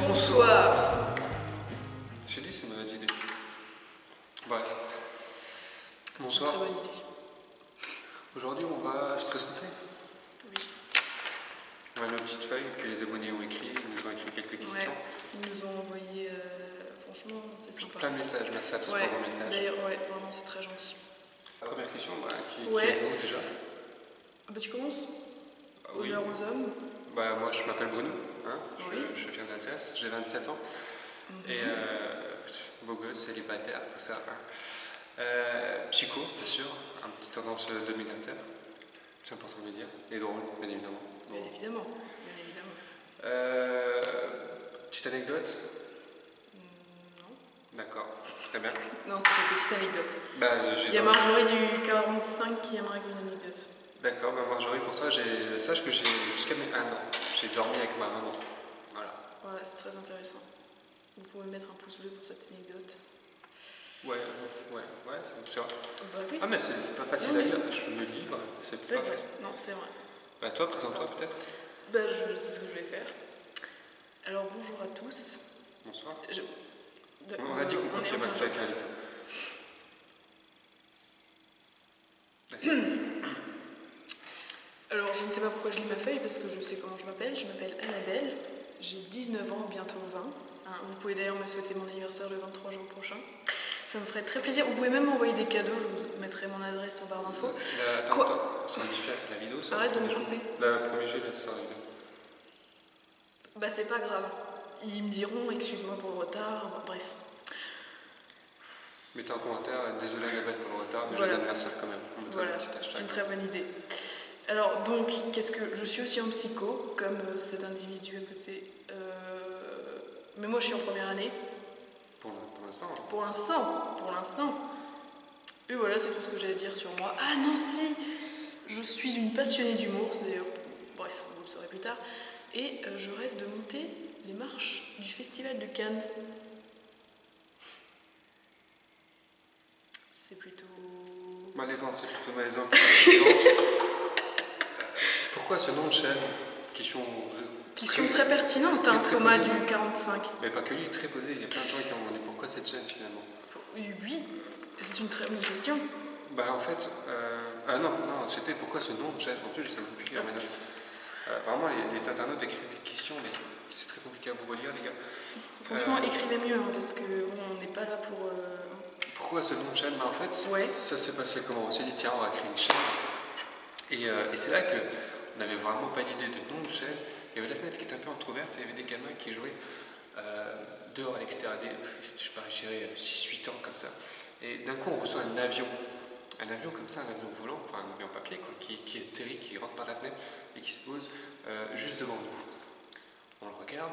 Bonsoir. J'ai dit, c'est une mauvaise idée. Bref. C'est Bonsoir. une très bonne idée. Aujourd'hui, on va se présenter. Oui. On a nos petites feuilles que les abonnés ont écrites. Ils nous ont écrit quelques questions. Ouais. Ils nous ont envoyé, franchement, c'est sympa. Plein de messages. Merci à tous Ouais. pour vos messages. D'ailleurs, ouais, vraiment, c'est très gentil. La première question, qui Ouais. êtes-vous déjà? Bah, tu commences? Oui. Honneur aux hommes. Moi, je m'appelle Bruno. Oui. Je viens d'Alsace. J'ai 27 ans. Et beau gosse, célibataire, tout ça. Psycho, bien sûr. Un petit tendance dominateur. C'est important de le dire. Et drôle, bien évidemment. Bien évidemment. Bien évidemment. Petite anecdote? Non. D'accord, très bien. Non, c'est une petite anecdote. J'ai Il y a dormi. Marjorie du 45 qui aimerait une anecdote. D'accord, Marjorie, pour toi, sache que j'ai jusqu'à mes 1 an, j'ai dormi avec ma maman. Voilà. Voilà, c'est très intéressant. Vous pouvez mettre un pouce bleu pour cette anecdote. Ouais, c'est vrai. Bah oui. Ah, mais c'est pas facile à lire, je me livre, c'est C'est pas vrai. facile. Non, c'est vrai. Toi, présente-toi peut-être. Bah, je sais ce que je vais faire. Alors, bonjour à tous. Bonsoir. On On a dit qu'on continuait est en avec plein un Alors, je ne sais pas pourquoi je lis ma feuille, parce que je sais comment je m'appelle. Je m'appelle Annabelle, j'ai 19 ans, bientôt 20. Vous pouvez d'ailleurs me souhaiter mon anniversaire le 23 juin prochain. Ça me ferait très plaisir. Vous pouvez même m'envoyer des cadeaux, je vous mettrai mon adresse en barre d'infos. Attends, ça modifie la vidéo, ça? Arrête de me couper. Le premier jeu, là, ça arrive. Bah, c'est pas grave. Ils me diront, excuse-moi pour le retard, bah, bref. Mettez en commentaire, désolé Annabelle pour le retard, mais Voilà. joyeux anniversaire quand même. On mettra Voilà, un petit c'est hashtag. une très bonne idée. Alors, donc, je suis aussi en psycho, comme cet individu à côté. Mais moi, je suis en première année. Pour l'instant. Pour l'instant. Et voilà, c'est tout ce que j'ai à dire sur moi. Ah non, si, je suis une passionnée d'humour, c'est d'ailleurs, bref, vous le saurez plus tard. Et je rêve de monter les marches du Festival de Cannes. C'est plutôt... Malaisant, c'est plutôt malaisant. Pourquoi ce nom de chaîne? Question très pertinente, très, hein, très Thomas posée. du 45. Mais pas que lui, très posé. Il y a plein de gens qui ont demandé pourquoi cette chaîne finalement. Oui, c'est une très bonne question. En fait, non, c'était pourquoi ce nom de chaîne. En plus, je sais même plus lire mes notes. Vraiment, les internautes écrivent des questions, mais c'est très compliqué à vous relire, les gars. Franchement, écrivez mieux, hein, parce qu'on n'est pas là pour... Pourquoi ce nom de chaîne? En fait, Ouais. ça s'est passé comment? On s'est dit, tiens, on va créer une chaîne. Et c'est là qu'on n'avait vraiment pas d'idée de nom de chaîne. Il y avait la fenêtre qui était un peu entrouverte et il y avait des gamins qui jouaient dehors à l'extérieur, je sais pas, je dirais 6-8 ans comme ça. Et d'un coup, on reçoit un avion comme ça, un avion volant, enfin un avion papier, quoi, qui atterrit, qui rentre par la fenêtre et qui se pose juste devant nous. On le regarde,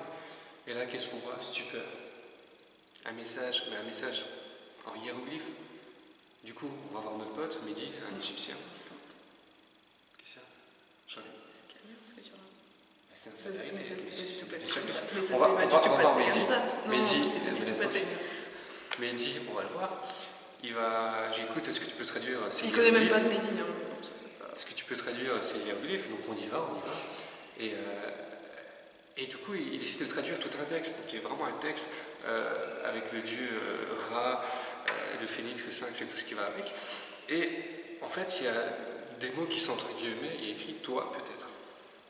et là, qu'est-ce qu'on voit? Stupeur. Un message en hiéroglyphe. Du coup, on va voir notre pote, Mehdi, un Égyptien. Qu'est-ce qu'il y a? C'est calme, ce que tu racontes. C'est un Mais ça satellite, s'est pas bien sûr que ça. Mais ça On va s'est pas du tout voir passé Mehdi. comme ça. Non, Mehdi, ça s'est pas du me tout laisse passé. Mehdi, on va le voir. J'écoute, est-ce que tu peux traduire ces Il connaît même hiéroglyphes? pas de Mehdi, hein. Bon, ça, c'est pas... Est-ce que tu peux traduire ces hiéroglyphes? Donc on y va. Et du coup, il essaie de traduire tout un texte, qui est vraiment un texte avec le dieu Ra, le phénix, le sphinx et tout ce qui va avec. Et en fait, il y a des mots qui sont entre guillemets, il y a écrit toi peut-être.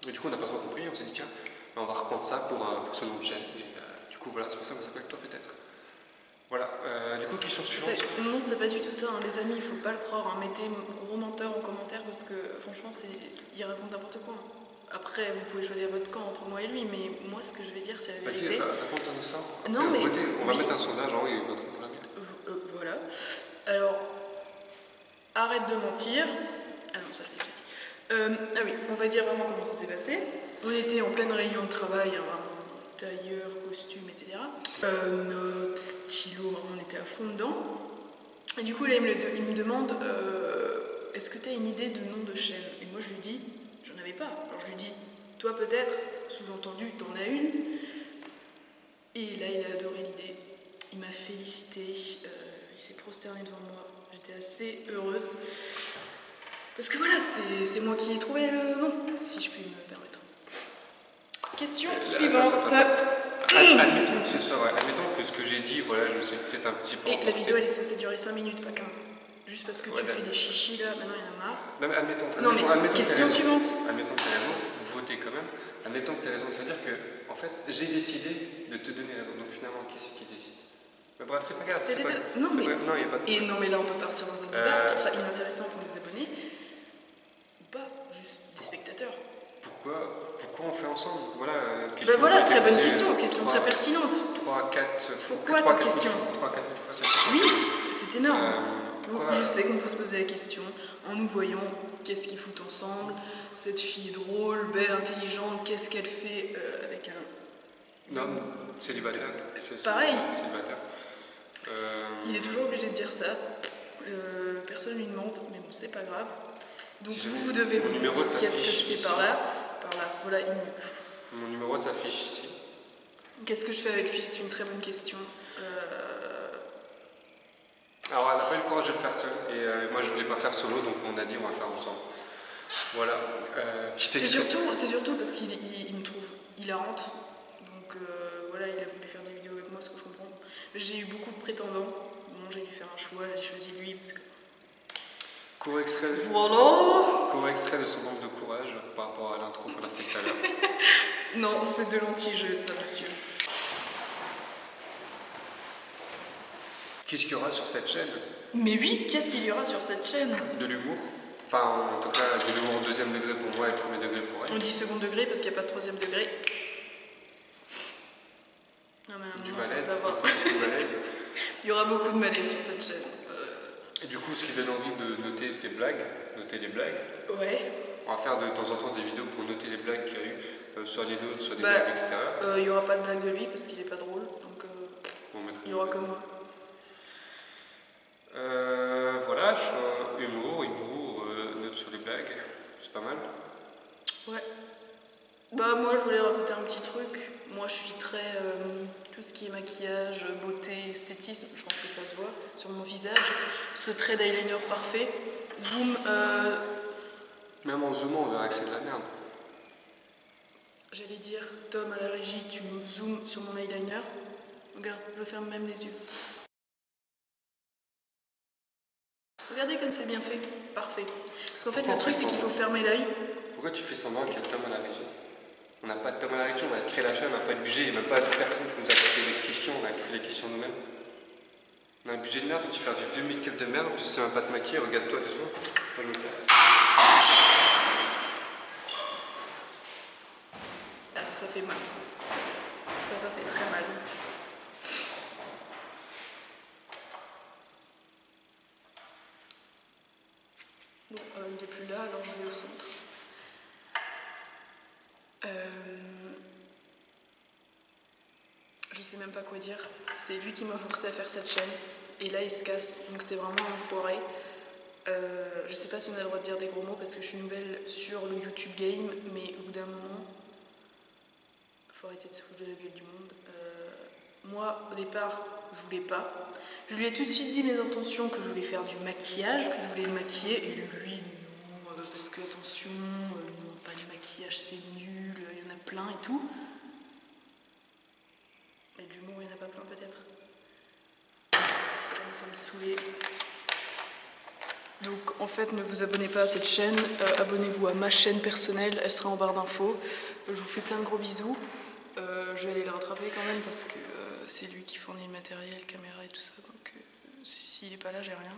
Et du coup, on n'a pas trop compris, on s'est dit tiens, on va reprendre ça pour ce nom de chaîne. Et du coup, voilà, c'est pour ça qu'on s'appelle toi peut-être. Voilà, du coup, question suivante. Non, c'est pas du tout ça, hein. Les amis, il faut pas le croire, hein. Mettez gros menteur en commentaire parce que franchement, il raconte n'importe quoi, hein. Après, vous pouvez choisir votre camp entre moi et lui, mais moi, ce que je vais dire, c'est la vérité. Vas-y, raconte-nous ça. Non, mais... Votez, on va oui. mettre un sondage, oui, voteront pour la mienne. Voilà. Alors, arrête de mentir. Ah non, ça je l'ai déjà dit. Ah oui, on va dire vraiment comment ça s'est passé. On était en pleine réunion de travail, hein, tailleur, costume, etc. Notes, stylo, on était à fond dedans. Et du coup, là, il me demande est-ce que tu as une idée de nom de chaîne? Et moi, je lui dis j'en avais pas. Alors, je lui dis toi, peut-être, sous-entendu, t'en as une. Et là, il a adoré l'idée. Il m'a félicité. Il s'est prosterné devant moi. J'étais assez heureuse. Parce que voilà, c'est moi qui ai trouvé le nom, si je puis me permettre. Question suivante. Admettons que ce soit vrai. Admettons que ce que j'ai dit, voilà, je me suis peut-être un petit peu Et la emporté. vidéo, elle est censée durer 5 minutes, pas 15. Juste parce que Ouais, tu fais des chichis là, maintenant il y en a marre. Non, mais admettons. Non, mais Admettons que question t'as raison. suivante. Admettons que tu as raison, votez quand même. Admettons que tu as raison, c'est-à-dire que, en fait, j'ai décidé de te donner raison. Donc finalement, qui c'est qui décide? Mais bref, c'est pas grave. C'est les pas... deux. Non, mais... Non, il n'y a pas de... Et non, mais là, on peut partir dans un débat qui sera inintéressant pour les abonnés. Ou pas, juste des spectateurs. Pourquoi on fait ensemble? Voilà, Ben voilà, très bonne question, question très pertinente. 3, 4... Pourquoi cette question? 3, 4 fois cette question. Oui, c'est énorme. Pourquoi... Je sais qu'on peut se poser la question en nous voyant, qu'est-ce qu'ils foutent ensemble, cette fille est drôle, belle, intelligente, qu'est-ce qu'elle fait avec un... Non, célibataire. Pareil. Célibataire. Il est toujours obligé de dire ça. Personne ne lui demande, mais bon, c'est pas grave. Donc si vous devez vous demander qu'est-ce que je fais par là. Voilà, mon numéro s'affiche ici. Qu'est-ce que je fais avec lui? C'est une très bonne question. Alors elle n'a pas eu le courage de le faire seule et moi je voulais pas faire solo donc on a dit on va faire ensemble. Voilà. C'est surtout parce qu'il me trouve hilarante. Donc voilà, il a voulu faire des vidéos avec moi, ce que je comprends. Mais j'ai eu beaucoup de prétendants. Bon, j'ai dû faire un choix, j'ai choisi lui parce que... Court extrait de son manque de courage par rapport à l'intro qu'on a fait tout à l'heure. Non, c'est de l'anti-jeu ça, monsieur. Qu'est-ce qu'il y aura sur cette chaîne? Mais oui, qu'est-ce qu'il y aura sur cette chaîne? De l'humour. Enfin, en tout cas, de l'humour au deuxième degré pour moi et premier degré pour elle. On dit second degré parce qu'il n'y a pas de troisième degré. Non, mais du malaise. malaise. Il y aura beaucoup de malaise sur cette chaîne. Et du coup, ce qui donne envie de noter tes blagues, noter les blagues. Ouais. On va faire de temps en temps des vidéos pour noter les blagues qu'il y a eu, soit les nôtres, soit des blagues extérieures. Il n'y aura pas de blague de lui parce qu'il n'est pas drôle, donc il y aura que moi. Voilà, humour, note sur les blagues, c'est pas mal. Ouais. Bah moi je voulais rajouter un petit truc. Moi je suis très tout ce qui est maquillage, beauté, esthétisme, je pense que ça se voit sur mon visage. Ce trait d'eyeliner parfait. Zoom. Même en zoomant on verra que c'est de la merde. J'allais dire, Tom à la régie, tu zoomes sur mon eyeliner. Regarde, je ferme même les yeux. Regardez comme c'est bien fait, parfait. Parce qu'en fait le truc c'est qu'il faut fermer l'œil. Pourquoi tu fais semblant qu'il y a Tom à la régie? On n'a pas de Tom à la régie, on va créer la chaîne, on n'a pas de budget, il n'y a même pas de personne qui nous a créé des questions, on a fait les questions nous-mêmes. On a un budget de merde, tu vas faire du vieux make-up de merde, tu sais même pas te maquiller, regarde-toi 2 secondes. Moi je me casse. Ah ça fait mal. Ça fait très mal. Bon, il n'est plus là, alors je vais au centre. Je sais même pas quoi dire. C'est lui qui m'a forcé à faire cette chaîne. Et là, il se casse. Donc c'est vraiment un enfoiré. Je sais pas si on a le droit de dire des gros mots parce que je suis nouvelle sur le YouTube Game. Mais au bout d'un moment, faut arrêter de se foutre de la gueule du monde. Moi, au départ, je voulais pas. Je lui ai tout de suite dit mes intentions, que je voulais faire du maquillage, que je voulais le maquiller. Et lui, non, parce que attention, non, pas du maquillage, c'est nul, il y en a plein et tout. Mais de l'humour, il n'y en a pas plein peut-être. Ça me saoulait. Donc en fait, ne vous abonnez pas à cette chaîne, abonnez-vous à ma chaîne personnelle, elle sera en barre d'infos. Je vous fais plein de gros bisous. Je vais aller le rattraper quand même parce que c'est lui qui fournit le matériel, caméra et tout ça. Donc s'il n'est pas là, j'ai rien.